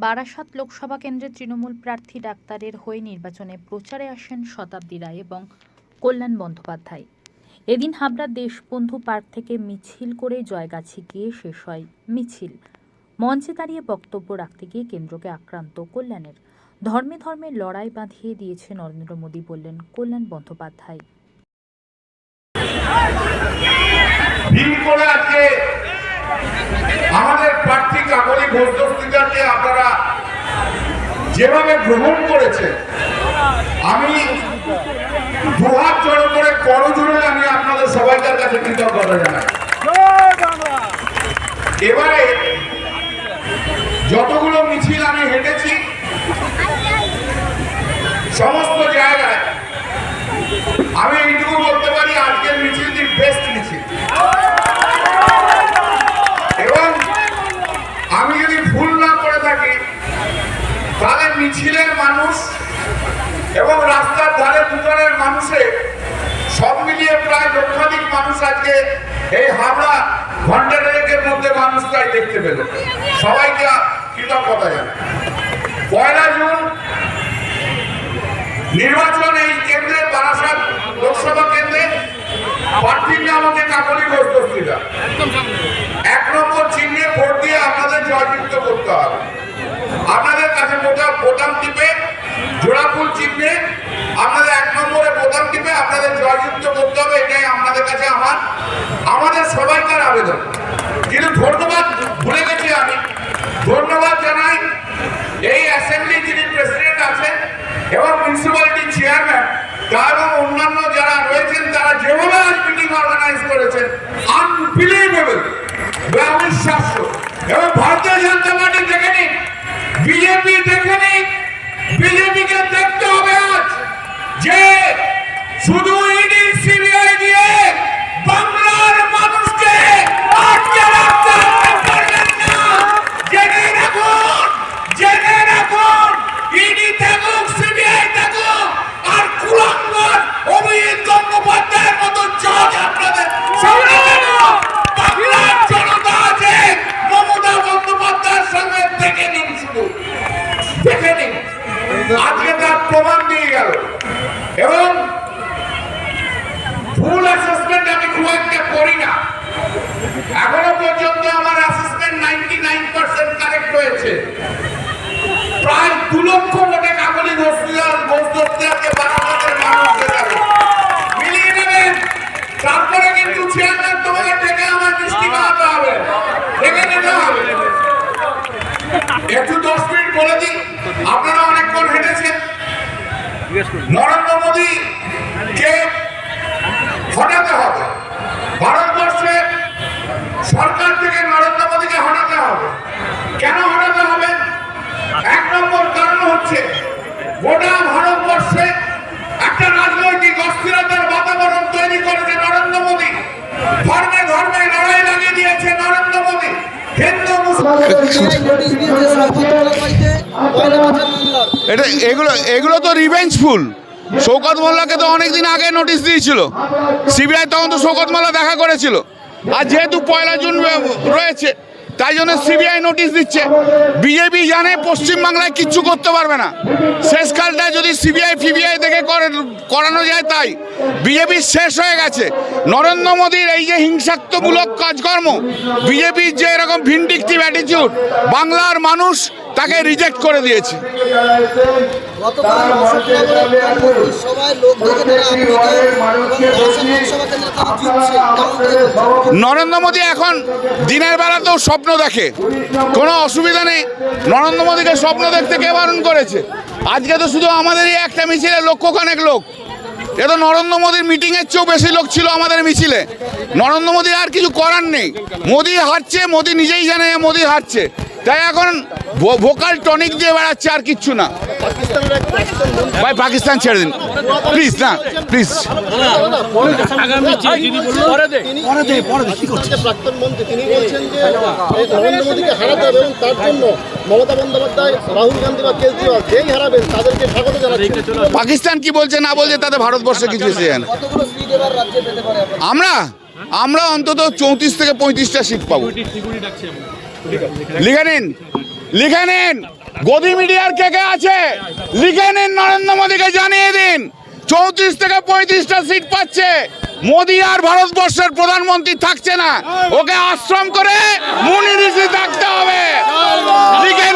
বারাসাত লোকসভা কেন্দ্রের তৃণমূল প্রার্থী ডাক্তারের হয়ে নির্বাচনে প্রচারে আসেন শতাব্দী রায় এবং কল্যাণ বন্দ্যোপাধ্যায়। এদিন হাবড়ার দেশবন্ধু পার্ক থেকে মিছিল করে জয়গাছি গিয়ে শেষ হয় মিছিল। মঞ্চে দাঁড়িয়ে বক্তব্য রাখতে গিয়ে কেন্দ্রকে আক্রান্ত কল্যাণের। ধর্মে ধর্মে লড়াই বাঁধিয়ে দিয়েছে নরেন্দ্র মোদী, বললেন কল্যাণ বন্দ্যোপাধ্যায়। আমাদের প্রার্থী কাকলি ঘোষদস্তিদারকে আপনারা যেভাবে গ্রহণ করেছে, আমি দুহাত জড়ো করে করজোড়ে আমি আপনাদের সবাইকার কাছে কৃতজ্ঞতা জানাই। এবারে যতগুলো মিছিল আমি হেঁটেছি সমস্ত জায়গায় আমি এইটুকু বলতে পারি, আজকের মিছিলটি বেস্ট মিছিল। এবং আমি যদি ভুল না করে থাকি তাহলে মিছিলের মানুষ এবং রাস্তার ধারে দোকানের মানুষে সব মিলিয়ে প্রায় লক্ষাধিক মানুষ আজকে এই হাবড়া ঘন্টা দেড়েকের মধ্যে মানুষটাই দেখতে পেল। সবাইকে কৃতজ্ঞতা জানাই। 1 জুন নির্বাচন এই কেন্দ্রে, বারাসাত লোকসভা কেন্দ্রে প্রার্থীর নাম হচ্ছে কাকলি ঘোষদস্তিদার। 1 নম্বর চিহ্নে ভোট দিয়ে আপনাদের জয়যুক্ত করতে হবে। আপনাদের কাছে বোতাম টিপে জোড়াফুল চিহ্নে আপনাদের 1 নম্বরে বোতাম টিপে আপনাদের জয়যুক্ত করতে হবে। এটাই আপনাদের কাছে আমাদের সবাইকার আবেদন। কিন্তু ধন্যবাদ ভুলে গেছি, আমি ধন্যবাদ জানাই এই অ্যাসেম্বলি যিনি প্রেসিডেন্ট আছেন এবং মিউনিসিপ্যালিটি চেয়ারম্যান এবং অন্যান্য যারা রয়েছেন, তারা যেভাবে আজ মিটিং অর্গানাইজ করেছেন, আনবিলিভেবল, অবিশ্বাস্য। এবং ভারতীয় জনতা পার্টি দেখে নিন, বিজেপি দেখে নিন, বিজেপিকে দেখতে হবে আজ যে শুধু ইডি সিবিআই দিয়ে বাংলার মানুষকে আটকে রাখতে পারবেন না। জেনে রাখুন ইডি থাকুক, সিবিআই থাকুক, আর কুলাঙ্গার অভিজিৎ গঙ্গোপাধ্যায়ের মতো জজ আপনাদের সামনে বাংলার জনতা আছে মমতা বন্দ্যোপাধ্যায়ের সঙ্গে দেখে নিন, শুধু দেখে নিন। আজকে তার প্রমাণ দিয়ে গেল। এবং ভুল অ্যাসেসমেন্ট আমি খুব একটা করি না, এখনো পর্যন্ত আমার অ্যাসেসমেন্ট 99% কারেক্ট হয়েছে। প্রায় 2 লক্ষ ভোটে কাকলি ঘোষদস্তিদারকে বারাসাতের মানুষ জেতাবে। মিলিয়ে নেবেন। তারপরে কিন্তু চেয়ারম্যান তোমাকে ডেকে আমার মিষ্টি খাওয়াতে হবে, ডেকে নিতে হবে। একটু 10 মিনিট বলে দিই, আপনারা অনেকক্ষণ হেঁটেছেন। নরেন্দ্র মোদী কে হটাতে হবে, ভারতবর্ষের সরকার থেকে নরেন্দ্র মোদীকে হটাতে হবে। কেন হটাতে হবে? 1 নম্বর কারণ হচ্ছে গোটা ভারতবর্ষে একটা রাজনৈতিক অস্থিরতার বাতাবরণ তৈরি করেছে নরেন্দ্র মোদী। ধর্মে ধর্মে লড়াই লাগিয়ে দিয়েছে নরেন্দ্র মোদী। এগুলো তো রিভেঞ্জফুল। শওকত মোল্লাকে তো অনেকদিন আগে নোটিশ দিয়েছিল সিবিআই, তখন তো শওকত মোল্লা দেখা করেছিল। আর যেহেতু 1 জুন রয়েছে, তাই জন্য সিবিআই নোটিশ দিচ্ছে। বিজেপি জানে পশ্চিমবাংলায় কিচ্ছু করতে পারবে না। শেষকালটায় যদি সিবিআই ফিবিআই থেকে করানো যায়, তাই বিজেপি শেষ হয়ে গেছে। নরেন্দ্র মোদীর এই যে হিংসাত্মমূলক কাজকর্ম, বিজেপির যে এরকম ভিন্ডিকটিভ অ্যাটিটিউড, বাংলার মানুষ তাকে রিজেক্ট করে দিয়েছে। নরেন্দ্র মোদী এখন দিনের বেলাতেও স্বপ্ন দেখে, কোনো অসুবিধা নেই। নরেন্দ্র মোদীকে স্বপ্ন দেখতে কে বারণ করেছে? আজকে তো শুধু আমাদেরই একটা মিছিলে লক্ষখানেক লোক। এ তো নরেন্দ্র মোদীর মিটিংয়ের চেয়েও বেশি লোক ছিল আমাদের মিছিলে। নরেন্দ্র মোদীর আর কিছু করার নেই। মোদী হারছে, মোদী নিজেই জানে মোদী হারছে, তাই এখন ভোকাল টনিক দিয়ে বেড়াচ্ছে, আর কিচ্ছু না। ভাই পাকিস্তান ছেড়ে দিন প্লিজ, না প্লিজ। প্রাক্তন মন্ত্রী তিনি বলছেন যে নরেন্দ্র মোদীকে হারাতে হবে এবং তার জন্য মমতা বন্দ্যোপাধ্যায়, রাহুল গান্ধী বা কেজরিওয়াল যেই হারাবেন তাদেরকে স্বাগত জানাচ্ছেন। পাকিস্তান কি বলছে না বলছে তাতে ভারতবর্ষে কিছু এসে যায় না। আমরা অন্তত 34 থেকে 35টা সিট পাবো। লিখে নিন। গদি মিডিয়ার কে কে আছে লিখে নিন, নরেন্দ্র মোদীকে জানিয়ে দিন 34 থেকে 35টা সিট পাচ্ছে। মোদী আর ভারতবর্ষের প্রধানমন্ত্রী থাকছে না, ওকে আশ্রম করে মুনি ঋষি থাকতে হবে। লিখে